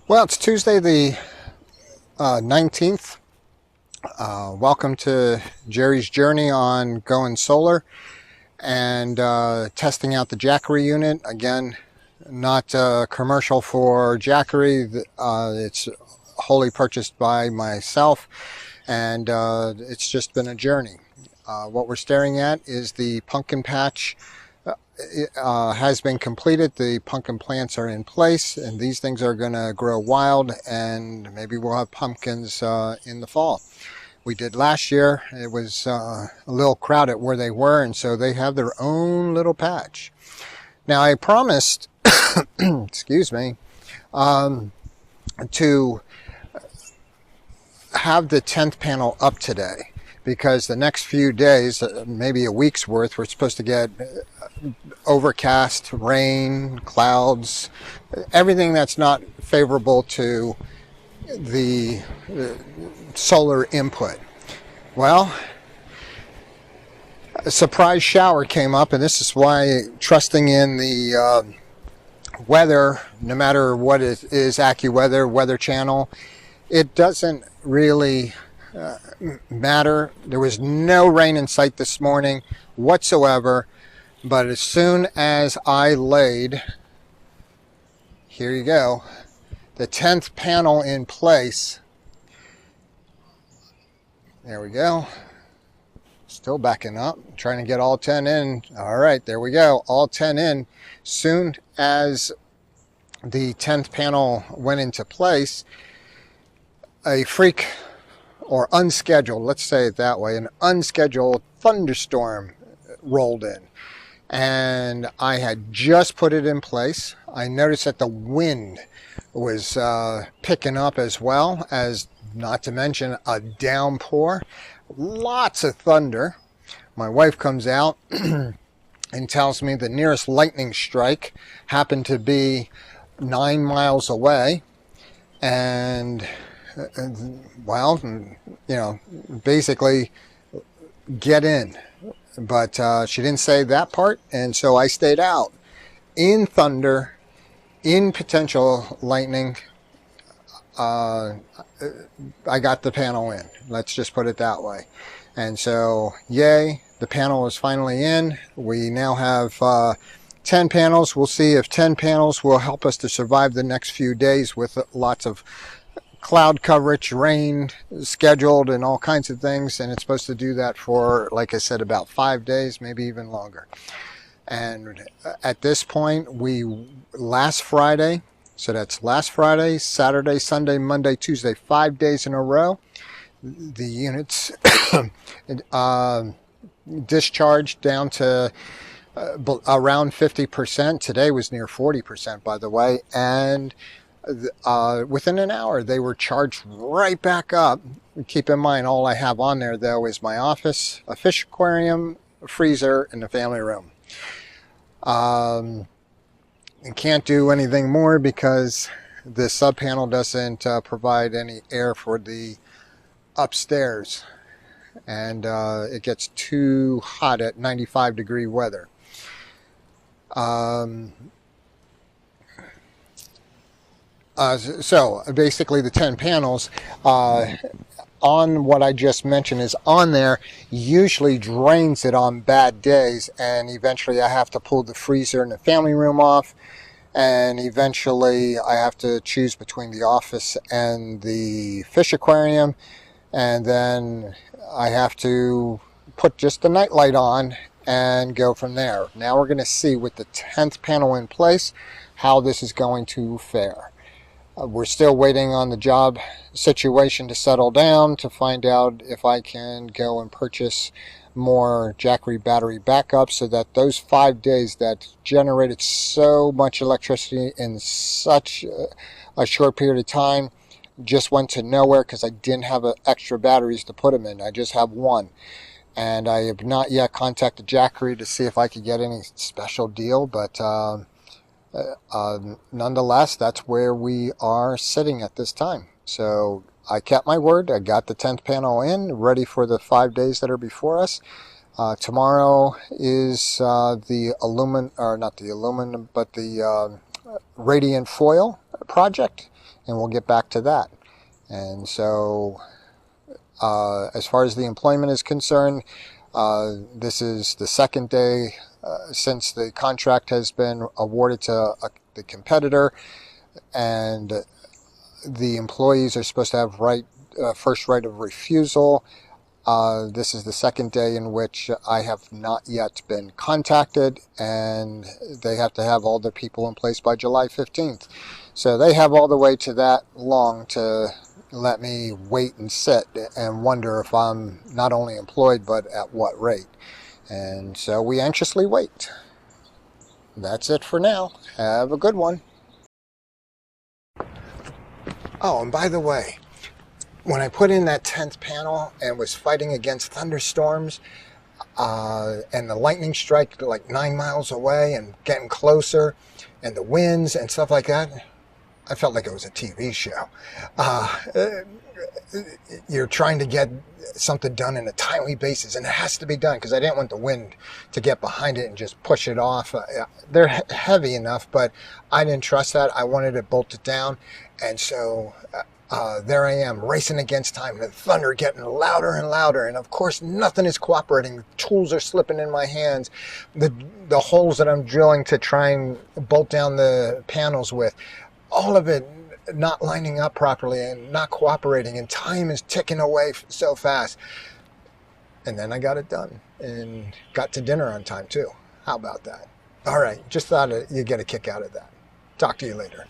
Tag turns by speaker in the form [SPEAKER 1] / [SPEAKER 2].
[SPEAKER 1] Well, it's Tuesday the 19th. Welcome to Jerry's journey on going solar and testing out the Jackery unit. Again, not a commercial for Jackery. It's wholly purchased by myself, and it's just been a journey. What we're staring at is the pumpkin patch. Has been completed. The pumpkin plants are in place, and these things are going to grow wild, and maybe we'll have pumpkins in the fall. We did last year. It was a little crowded where they were, and so they have their own little patch. Now, I promised, excuse me, to have the 10th panel up today, because the next few days, maybe a week's worth, we're supposed to get overcast, rain, clouds, everything that's not favorable to the solar input. Well, a surprise shower came up, and this is why trusting in the weather, no matter what it is, AccuWeather, Weather Channel, it doesn't really matter. There was no rain in sight this morning whatsoever, but as soon as I laid, here you go, the 10th panel in place, there we go, still backing up, trying to get all 10 in. All right, there we go, all 10 in. Soon as the 10th panel went into place, a freak, or unscheduled, let's say it that way, an unscheduled thunderstorm rolled in. And I had just put it in place. I noticed that the wind was picking up as well, as not to mention a downpour. Lots of thunder. My wife comes out and tells me the nearest lightning strike happened to be 9 miles away. And well, you know, basically get in. But she didn't say that part, and so I stayed out. In thunder, in potential lightning, I got the panel in. Let's just put it that way. And so, yay, the panel is finally in. We now have 10 panels. We'll see if 10 panels will help us to survive the next few days with lots of cloud coverage, rain scheduled, and all kinds of things. And it's supposed to do that for, like I said, about 5 days, maybe even longer. And at this point, last Friday, so that's last Friday, Saturday, Sunday, Monday, Tuesday, 5 days in a row, the units discharged down to around 50%. Today was near 40%, by the way. And within an hour, they were charged right back up. Keep in mind, all I have on there, though, is my office, a fish aquarium, a freezer, and the family room. I can't do anything more because the sub panel doesn't provide any air for the upstairs, and it gets too hot at 95-degree weather. So basically the 10 panels on what I just mentioned is on there, usually drains it on bad days, and eventually I have to pull the freezer and the family room off, and eventually I have to choose between the office and the fish aquarium, and then I have to put just the night light on and go from there. Now we're going to see, with the 10th panel in place, how this is going to fare. We're still waiting on the job situation to settle down to find out if I can go and purchase more Jackery battery backups, so that those 5 days that generated so much electricity in such a short period of time just went to nowhere because I didn't have extra batteries to put them in. I just have one. And I have not yet contacted Jackery to see if I could get any special deal, but nonetheless, that's where we are sitting at this time. So I kept my word. I got the 10th panel in, ready for the 5 days that are before us. Tomorrow is the aluminum, or not the aluminum, but the radiant foil project, and we'll get back to that. And so as far as the employment is concerned, this is the second day since the contract has been awarded to the competitor, and the employees are supposed to have first right of refusal. This is the second day in which I have not yet been contacted, and they have to have all the people in place by July 15th. So they have all the way to that long to let me wait and sit and wonder if I'm not only employed, but at what rate. And so we anxiously wait. That's it for now. Have a good one. Oh, and by the way, when I put in that 10th panel and was fighting against thunderstorms and the lightning strike like 9 miles away and getting closer, and the winds and stuff like that, I felt like it was a TV show. You're trying to get something done in a timely basis, and it has to be done because I didn't want the wind to get behind it and just push it off. They're heavy enough, but I didn't trust that. I wanted it bolted down, and so there I am racing against time, and the thunder getting louder and louder, and of course nothing is cooperating. The tools are slipping in my hands. The holes that I'm drilling to try and bolt down the panels with, all of it not lining up properly and not cooperating, and time is ticking away so fast. And then I got it done and got to dinner on time too. How about that? All right, just thought you'd get a kick out of that. Talk to you later.